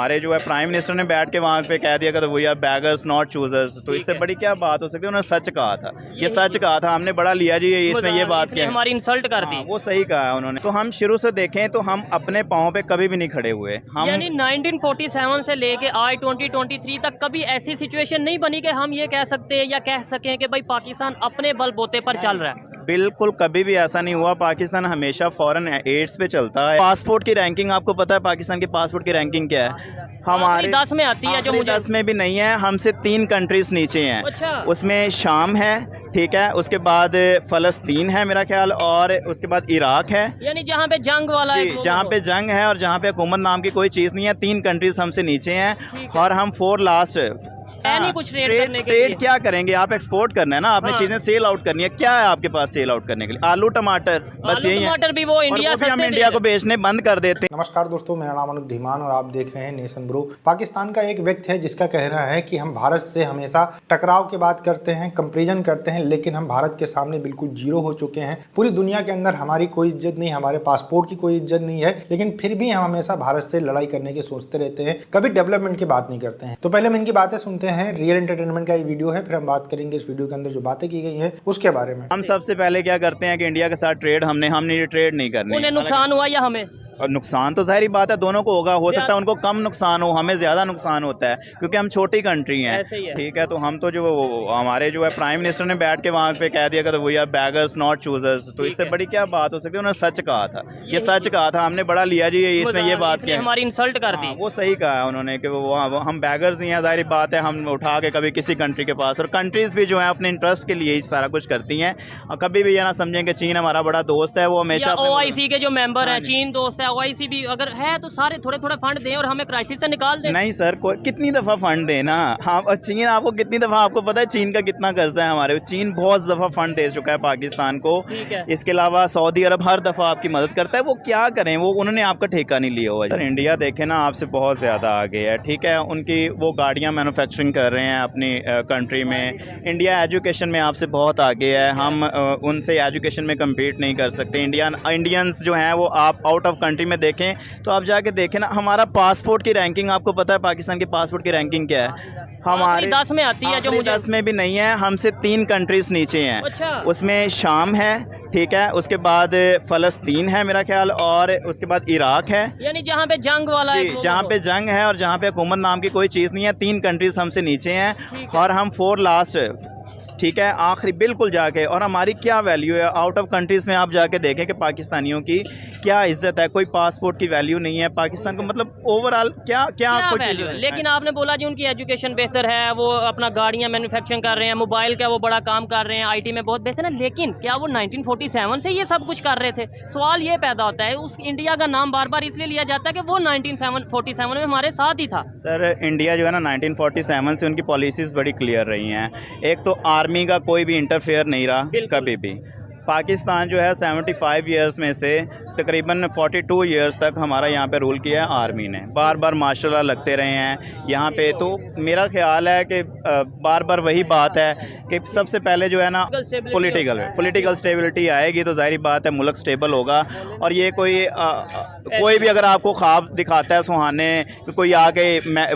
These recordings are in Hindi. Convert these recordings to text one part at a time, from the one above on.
हमारे जो है प्राइम मिनिस्टर ने बैठ के वहाँ पे कह दिया कि we are beggars not choosers, तो इससे बड़ी क्या बात हो सकती है। उन्होंने सच कहा था, ये सच कहा था, हमने बड़ा लिया जी इसने ये बात की, हमारी इंसल्ट कर दी। वो सही कहा है उन्होंने। तो हम शुरू से देखें तो हम अपने पाँव पे कभी भी नहीं खड़े हुए। हम यानी 1947 से लेके आज 2023 तक कभी ऐसी सिचुएशन नहीं बनी कि हम ये कह सकते हैं या कह सकें कि भाई पाकिस्तान अपने बलबूते पर चल रहा है। बिल्कुल कभी भी ऐसा नहीं हुआ। पाकिस्तान हमेशा फॉरेन एड्स पे चलता है। पासपोर्ट की रैंकिंग आपको पता है पाकिस्तान के पासपोर्ट की रैंकिंग क्या है? हमारे 10 में आती है, जो मुझे 10 में भी नहीं है, हमसे 3 कंट्रीज नीचे हैं। अच्छा। उसमें शाम है, ठीक है, उसके बाद फ़लस्तीन है मेरा ख्याल, और उसके बाद इराक है, यानी जहाँ पे जंग वाला है, जहाँ पे जंग है और जहाँ पे हुकूमत नाम की कोई चीज़ नहीं है। 3 कंट्रीज हमसे नीचे हैं और हम 4 लास्ट नहीं कुछ ट्रेड क्या करेंगे? आप एक्सपोर्ट करना है ना, आपने चीजें सेल आउट करनी है। क्या है आपके पास सेल आउट करने के लिए? आलू टमाटर, बस यही है। टमाटर भी वो इंडिया से हम इंडिया को बेचने बंद कर देते हैं। नमस्कार दोस्तों, मेरा नाम अनुप धीमान और आप देख रहे हैं नेशन ब्रो। पाकिस्तान का एक व्यक्ति है जिसका कहना है कि हम भारत से हमेशा टकराव की बात करते हैं, कंपैरिजन करते हैं, लेकिन हम भारत के सामने बिल्कुल जीरो हो चुके हैं। पूरी दुनिया के अंदर हमारी कोई इज्जत नहीं, हमारे पासपोर्ट की कोई इज्जत नहीं है, लेकिन फिर भी हम हमेशा भारत से लड़ाई करने की सोचते रहते हैं, कभी डेवलपमेंट की बात नहीं करते हैं। तो पहले हम इनकी बातें सुनते हैं। रियल एंटरटेनमेंट का ये वीडियो है, फिर हम बात करेंगे इस वीडियो के अंदर जो बातें की गई हैं उसके बारे में। हम सबसे पहले क्या करते हैं कि इंडिया के साथ ट्रेड हमने ये ट्रेड नहीं करनी। उन्हें नुकसान हुआ या हमें? और नुकसान तो जाहिर बात है दोनों को होगा। हो सकता है उनको कम नुकसान हो, हमें ज़्यादा नुकसान होता है क्योंकि हम छोटी कंट्री हैं, ठीक है। तो हम तो जो हमारे जो है प्राइम मिनिस्टर ने बैठ के वहाँ पे कह दिया कि we are beggars not choosers, तो इससे बड़ी क्या बात हो सकती है। उन्होंने सच कहा था, ये सच कहा था, हमने बड़ा लिया जी इसने ये बात की, हमारी इंसल्ट कर दी। वो सही कहा है उन्होंने कि वो हम बैगर्स नहीं है। जाहिर बात है हम उठा के कभी किसी कंट्री के पास, और कंट्रीज़ भी जो है अपने इंटरेस्ट के लिए ही सारा कुछ करती हैं। और कभी भी ये ना समझें कि चीन हमारा बड़ा दोस्त है, वो हमेशा OIC के जो मेंबर हैं, चीन दोस्त है, OIC भी अगर है तो सारे थोड़े थोड़े फंड दें और हमें क्राइसिस से निकाल दें। नहीं सर, कितनी दफ़ा फंड देना। हाँ, चीन आपको कितनी दफ़ा, आपको पता है चीन का कितना कर्जा है हमारे। चीन बहुत दफ़ा फंड दे चुका है पाकिस्तान को। इसके अलावा सऊदी अरब हर दफ़ा आपकी मदद करता है। वो क्या करें, वो उन्होंने आपका ठेका नहीं लिया हुआ। सर इंडिया देखे ना आपसे बहुत ज़्यादा आगे है, ठीक है। उनकी वो गाड़ियाँ मैन्युफैक्चरिंग कर रहे हैं अपनी कंट्री में। इंडिया एजुकेशन में आपसे बहुत आगे है, हम उनसे एजुकेशन में कम्पीट नहीं कर सकते। इंडियंस जो हैं वो आप आउट ऑफ कंट्री में देखें तो आप जाके देखें ना, हमारा पासपोर्ट की रैंकिंग आपको पता है पाकिस्तान के पासपोर्ट की रैंकिंग क्या है? हमारे 10 में आती है, जो मुझे 10 में भी नहीं है, हमसे 3 कंट्रीज नीचे हैं। अच्छा। उसमें शाम है, ठीक है, उसके बाद फ़लस्तीन है मेरा ख्याल, और उसके बाद इराक है, यानी जहाँ पे जंग वाला है, जहाँ पे जंग है और जहाँ पे हुकूमत नाम की कोई चीज़ नहीं है। 3 कंट्रीज हमसे नीचे हैं और हम 4 लास्ट, ठीक है, आखिरी बिल्कुल जाके। और हमारी क्या वैल्यू है आउट ऑफ कंट्रीज़ में? आप जाके देखें कि पाकिस्तानियों की क्या इज्जत है। कोई पासपोर्ट की वैल्यू नहीं है पाकिस्तान को, मतलब ओवरऑल क्या वैल्यू है। लेकिन आपने बोला जी उनकी एजुकेशन बेहतर है, वो अपना गाड़ियां मैन्युफैक्चरिंग कर रहे हैं, मोबाइल का वो बड़ा काम कर रहे हैं, IT में बहुत बेहतर है, लेकिन क्या वो 1947 से ये सब कुछ कर रहे थे? सवाल ये पैदा होता है। उस इंडिया का नाम बार बार इसलिए लिया जाता है कि वो 1947 में हमारे साथ ही था। सर इंडिया जो है ना 1947 से उनकी पॉलिसीज़ बड़ी क्लियर रही हैं। एक तो आर्मी का कोई भी इंटरफेयर नहीं रहा कभी भी। पाकिस्तान जो है 75 ईयर्स में से तकरीबन 42 ईयर्स तक हमारा यहाँ पे रूल किया है आर्मी ने। बार बार मार्शल लॉ लगते रहे हैं यहाँ पे। तो मेरा ख्याल है कि बार बार वही बात है कि सबसे पहले जो है ना पॉलिटिकल स्टेबिलिटी आएगी तो जाहिर बात है मुल्क स्टेबल होगा। और ये कोई भी अगर आपको ख्वाब दिखाता है सुहाने, कोई आके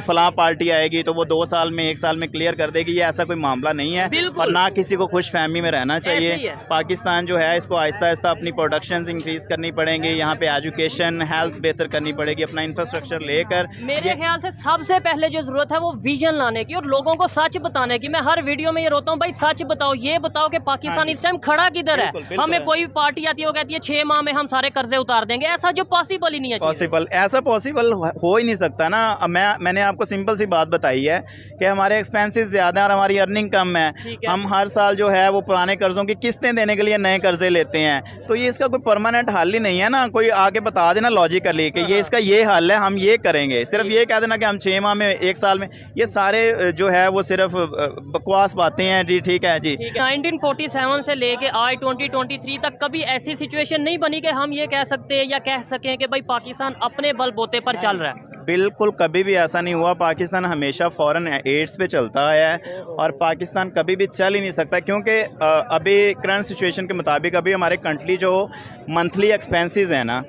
फलां पार्टी आएगी तो वो 2 साल में 1 साल में क्लियर कर देगी, ये ऐसा कोई मामला नहीं है। और ना किसी को खुश फहमी में रहना चाहिए। पाकिस्तान जो है इसको आहिस्ता आहिस्ता अपनी प्रोडक्शन इंक्रीज़ करनी पड़ेंगे, यहाँ पे एजुकेशन हेल्थ बेहतर करनी पड़ेगी, अपना इंफ्रास्ट्रक्चर लेकर। मेरे ख्याल से सबसे पहले जो जरूरत है वो विजन लाने की और लोगों को सच बताने की। मैं हर वीडियो में ये रोता हूँ, भाई सच बताओ, ये बताओ कि पाकिस्तान इस टाइम खड़ा किधर है। हमें कोई पार्टी आती है वो कहती है 6 माह में हम सारे कर्जे उतार देंगे, ऐसा जो पॉसिबल ही नहीं है। ऐसा पॉसिबल हो ही नहीं सकता ना। मैंने आपको सिंपल सी बात बताई है कि हमारे एक्सपेंसेस ज़्यादा है और हमारी अर्निंग कम है। हम हर साल जो है वो पुराने कर्जों की किस्तें देने के लिए नए कर्जे लेते हैं, तो ये इसका कोई परमानेंट हल ही नहीं है ना। कोई आके बता देना लॉजिकली कि ये इसका ये हल है, हम ये करेंगे, सिर्फ ये कह देना कि हम 6 माह में 1 साल में, ये सारे जो है वो सिर्फ बकवास बातें हैं जी। ठीक है जी। 1947 से लेके आज 2023 तक कभी ऐसी सिचुएशन नहीं बनी कि हम ये कह सकते हैं या कह सकें कि भाई पाकिस्तान अपने बलबूते पर चल रहा है। बिल्कुल कभी भी ऐसा नहीं हुआ। पाकिस्तान हमेशा फॉरेन एड्स पे चलता है और पाकिस्तान कभी भी चल ही नहीं सकता क्योंकि अभी करंट सिचुएशन के मुताबिक अभी हमारे कंट्री जो मंथली एक्सपेंसेस हैं ना,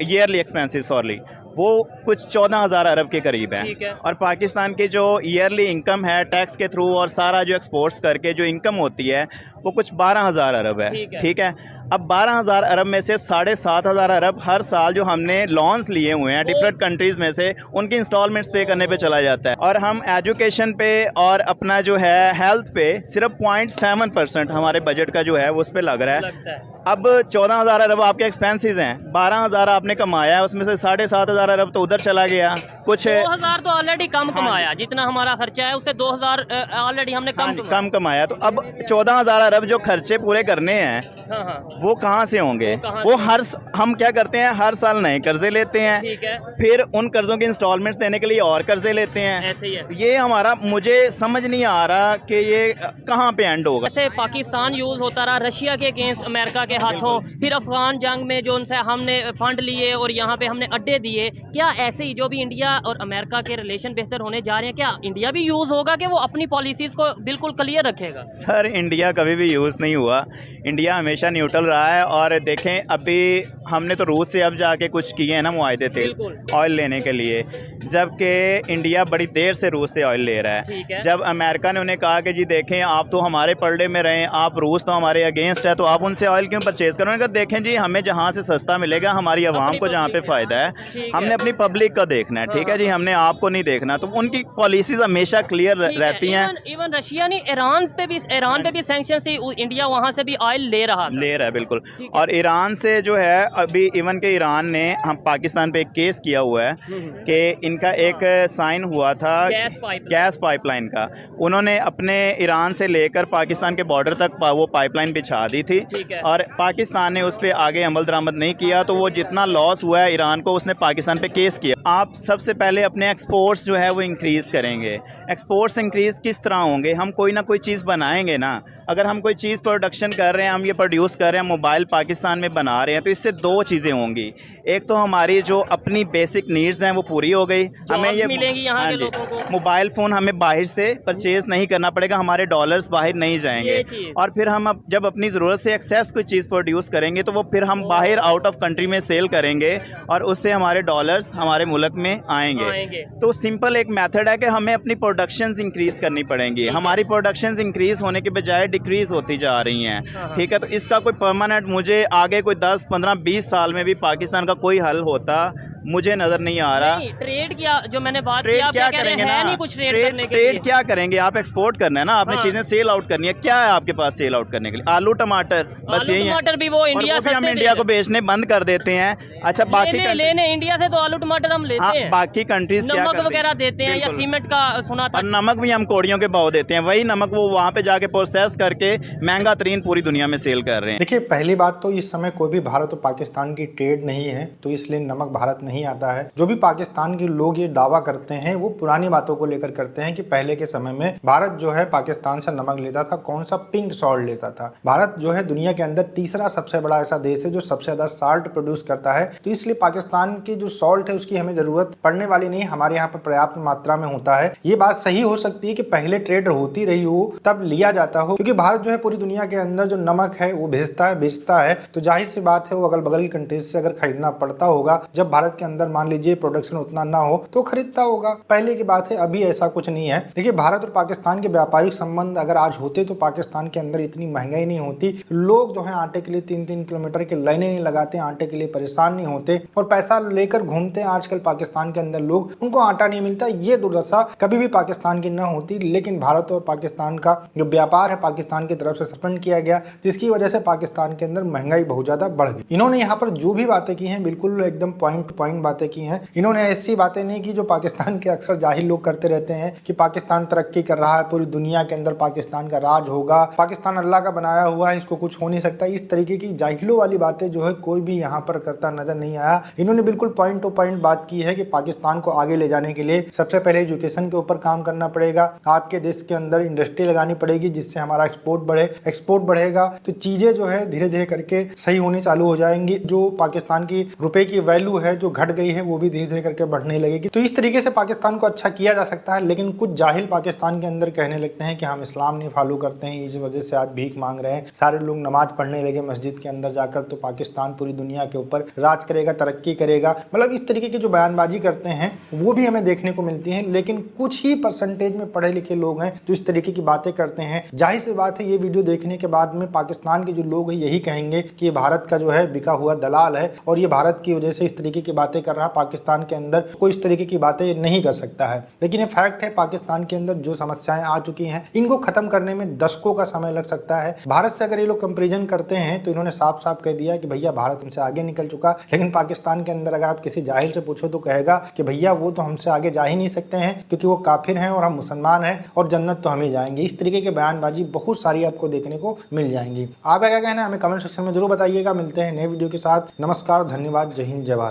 ईयरली एक्सपेंसेस सॉरी, वो कुछ 14,000 अरब के करीब है। ठीक है। और पाकिस्तान की जो ईयरली इनकम है टैक्स के थ्रू और सारा जो एक्सपोर्ट्स करके जो इनकम होती है वो कुछ 12,000 अरब है। ठीक है। अब 12,000 अरब में से 7,500 अरब हर साल जो हमने लॉन्स लिए हुए हैं डिफरेंट कंट्रीज़ में से उनकी इंस्टॉलमेंट्स पे करने पे चला जाता है, और हम एजुकेशन पे और अपना जो है हेल्थ पे सिर्फ 0.7% हमारे बजट का जो है वो उस पर लग रहा है। अब 14,000 अरब आपके एक्सपेंसेस हैं, 12,000 आपने कमाया है, उसमें से 7,500 अरब तो उधर चला गया। कुछ 2,000 तो ऑलरेडी कम कमाया, जितना हमारा खर्चा है उससे 2,000 ऑलरेडी हमने कम कमाया। तो अब 14,000 अरब जो खर्चे पूरे करने हैं वो कहाँ से होंगे? वो हम क्या करते हैं, हर साल नए कर्जे लेते हैं। ठीक है। फिर उन कर्जों की इंस्टॉलमेंट्स देने के लिए और कर्जे लेते हैं। ऐसे ही है। ये हमारा मुझे समझ नहीं आ रहा कि ये कहाँ पे एंड होगा। जैसे पाकिस्तान यूज होता रहा रशिया के अगेंस्ट अमेरिका के हाथों, फिर अफगान जंग में जो उनसे हमने फंड लिए और यहाँ पे हमने अड्डे दिए, क्या ऐसे ही जो भी इंडिया और अमेरिका के रिलेशन बेहतर होने जा रहे हैं, क्या इंडिया भी यूज होगा कि वो अपनी पॉलिसीज को बिल्कुल क्लियर रखेगा? सर इंडिया कभी भी यूज़ नहीं हुआ, इंडिया हमेशा न्यूट्रल रहा है। और देखें अभी हमने तो रूस से अब जाके कुछ किए हैं ना मुआहदे तेल ऑयल लेने के लिए, जबकि इंडिया बड़ी देर से रूस से ऑयल ले रहा है। जब अमेरिका ने उन्हें कहा कि जी देखें आप तो हमारे पलड़े में रहें, आप रूस तो हमारे अगेंस्ट है, तो आप उनसे ऑयल क्यों परचेज़ करो? उन्होंने कहा देखें जी हमें जहाँ से सस्ता मिलेगा हमारी आवाम को जहाँ पे फ़ायदा है, हमने अपनी पब्लिक का देखना है। ठीक है जी, हमने आपको नहीं देखना। तो उनकी पॉलिसीज हमेशा क्लियर रहती हैं। इवन रशिया ने ईरान पे भी सैंक्शन से इंडिया वहाँ से भी ऑयल ले रहा है बिल्कुल। और ईरान से जो है अभी इवन के ईरान ने हम पाकिस्तान पे एक केस किया हुआ है कि इनका एक साइन हुआ था गैस पाइपलाइन का, उन्होंने अपने ईरान से लेकर पाकिस्तान के बॉर्डर तक वो पाइपलाइन बिछा दी थी और पाकिस्तान ने उस पर आगे अमल दरामद नहीं किया, तो वो जितना लॉस हुआ है ईरान को उसने पाकिस्तान पे केस किया। आप सबसे पहले अपने एक्सपोर्ट्स जो है वो इंक्रीज़ करेंगे। एक्सपोर्ट्स इंक्रीज़ किस तरह होंगे? हम कोई ना कोई चीज़ बनाएंगे ना। अगर हम कोई चीज़ प्रोडक्शन कर रहे हैं, हम ये प्रोड्यूस कर रहे हैं, मोबाइल पाकिस्तान में बना रहे हैं, तो इससे दो चीज़ें होंगी। एक तो हमारी जो अपनी बेसिक नीड्स हैं वो पूरी हो गई, हमें ये मिलेंगी यहाँ के लोगों को। मोबाइल फ़ोन हमें बाहर से परचेज़ नहीं करना पड़ेगा, हमारे डॉलर्स बाहर नहीं जाएंगे। और फिर हम जब अपनी ज़रूरत से एक्सेस कोई चीज़ प्रोड्यूस करेंगे तो वो फिर हम बाहर आउट ऑफ कंट्री में सेल करेंगे और उससे हमारे डॉलर्स हमारे मुल्क में आएंगे। तो सिंपल एक मेथड है कि हमें अपनी प्रोडक्शंस इंक्रीज़ करनी पड़ेंगी। हमारी प्रोडक्शंस इंक्रीज़ होने के बजाय डिक्रीज़ होती जा रही हैं। ठीक है, तो इसका कोई परमानेंट मुझे आगे कोई 10, 15, 20 साल में भी पाकिस्तान का कोई हल होता मुझे नज़र नहीं आ रहा। ट्रेड किया जो मैंने बात ट्रेड क्या करेंगे ना, नहीं कुछ ट्रेड क्या करेंगे? आप एक्सपोर्ट करना है ना, आपने चीज़ें सेल आउट करनी है। क्या है आपके पास सेल आउट करने के लिए? आलू टमाटर, बस यही है। टमाटर भी वो इंडिया से हम इंडिया को बेचने बंद कर देते हैं। अच्छा बाकी लेने इंडिया से तो आलू टमाटर हम लेते हैं, बाकी कंट्रीज नमक वगैरह देते हैं या सीमेंट का सुना था। और नमक भी हम कोड़ियों के भाव देते हैं, वही नमक वो वहाँ पे जाके प्रोसेस करके महंगा तरीन पूरी दुनिया में सेल कर रहे हैं। देखिए पहली बात तो इस समय कोई भी भारत और पाकिस्तान की ट्रेड नहीं है, तो इसलिए नमक भारत नहीं आता है। जो भी पाकिस्तान के लोग ये दावा करते हैं वो पुरानी बातों को लेकर करते हैं कि पहले के समय में भारत जो है पाकिस्तान से नमक लेता था, कौन सा पिंक सॉल्ट लेता था। भारत जो है दुनिया के अंदर तीसरा सबसे बड़ा ऐसा देश है जो सबसे ज्यादा साल्ट प्रोड्यूस करता है, तो इसलिए पाकिस्तान की जो सॉल्ट है उसकी हमें जरूरत पड़ने वाली नहीं, हमारे यहाँ पर पर्याप्त मात्रा में होता है। ये बात सही हो सकती है कि पहले ट्रेड होती रही हो तब लिया जाता हो, क्योंकि भारत जो है पूरी दुनिया के अंदर जो नमक है वो भेजता है बेचता है, तो जाहिर सी बात है वो अगल बगल की कंट्रीज से अगर खरीदना पड़ता होगा, जब भारत के अंदर मान लीजिए प्रोडक्शन उतना ना हो तो खरीदता होगा। पहले की बात है, अभी ऐसा कुछ नहीं है। देखिए भारत और पाकिस्तान के व्यापारिक संबंध अगर आज होते तो पाकिस्तान के अंदर इतनी महंगाई नहीं होती, लोग जो है आटे के लिए 3-3 किलोमीटर की लाइनें नहीं लगाते, आटे के लिए परेशान नहीं होते और पैसा लेकर घूमते हैं आजकल पाकिस्तान के अंदर लोग, उनको आटा नहीं मिलता। ये दुर्दशा कभी भी पाकिस्तान की न होती, लेकिन भारत और पाकिस्तान का जो व्यापार है पाकिस्तान की तरफ से सस्पेंड किया गया, जिसकी वजह से पाकिस्तान के अंदर महंगाई बहुत ज्यादा बढ़ गई। इन्होंने यहाँ पर जो भी बातें की हैं बिल्कुल एकदम पॉइंट टू पॉइंट बातें की हैं। इन्होंने ऐसी बातें नहीं की जो पाकिस्तान के अक्सर जाहिल लोग करते रहते हैं कि पाकिस्तान तरक्की कर रहा है, पूरी दुनिया के अंदर पाकिस्तान का राज होगा, पाकिस्तान अल्लाह का बनाया हुआ है, इसको कुछ हो नहीं सकता। इस तरीके की जाहिलों वाली बातें जो है कोई भी यहाँ पर करता नजर नहीं आया। इन्होंने बिल्कुल पॉइंट टू पॉइंट बात की है कि पाकिस्तान को आगे ले जाने के लिए सबसे पहले एजुकेशन के ऊपर काम करना पड़ेगा, आपके देश के अंदर इंडस्ट्री लगानी पड़ेगी जिससे हमारा एक्सपोर्ट बढ़े, एक्सपोर्ट बढ़ेगा तो चीजें जो है धीरे धीरे करके सही होनी चालू हो जाएंगी। जो पाकिस्तान की रुपए की वैल्यू है जो घट गई है वो भी धीरे धीरे करके बढ़ने लगेगी। तो इस तरीके से पाकिस्तान को अच्छा किया जा सकता है, लेकिन कुछ जाहिल पाकिस्तान के अंदर कहने लगते हैं कि हम इस्लाम नहीं फॉलो करते हैं, इस वजह से आज भीख मांग रहे हैं, सारे लोग नमाज पढ़ने लगे मस्जिद के अंदर जाकर, तो पाकिस्तान पूरी दुनिया के ऊपर राज करेगा, तरक्की करेगा। मतलब इस तरीके की जो बयानबाजी करते हैं वो भी हमें देखने को मिलती है, लेकिन कुछ ही परसेंटेज में पढ़े लिखे लोग हैं जो इस तरीके की बातें करते हैं। जाहिर सी बात है ये वीडियो देखने के बाद में पाकिस्तान के जो लोग हैं यही कहेंगे कि ये भारत का जो है बिका हुआ दलाल है और ये भारत की वजह से इस तरीके की बातें कर रहा है, पाकिस्तान के अंदर कोई इस तरीके की बातें नहीं कर सकता है। लेकिन ये फैक्ट है, पाकिस्तान के अंदर जो समस्याएं आ चुकी हैं इनको खत्म करने में दशकों का समय लग सकता है। भारत से अगर ये लोग कंपेरिजन करते हैं तो इन्होंने साफ साफ कह दिया कि भैया भारत हमसे आगे निकल चुका, लेकिन पाकिस्तान के अंदर अगर आप किसी जाहिल से पूछो तो कहेगा कि भैया वो तो हमसे आगे जा ही नहीं सकते हैं क्योंकि वो काफिर हैं और हम मुसलमान हैं और जन्नत तो हम ही जाएंगे। इस तरीके के बयानबाजी बहुत सारी आपको देखने को मिल जाएंगी। आपका क्या कहना है हमें कमेंट सेक्शन में जरूर बताइएगा। मिलते हैं नए वीडियो के साथ। नमस्कार, धन्यवाद, जय हिंद, जय भारत।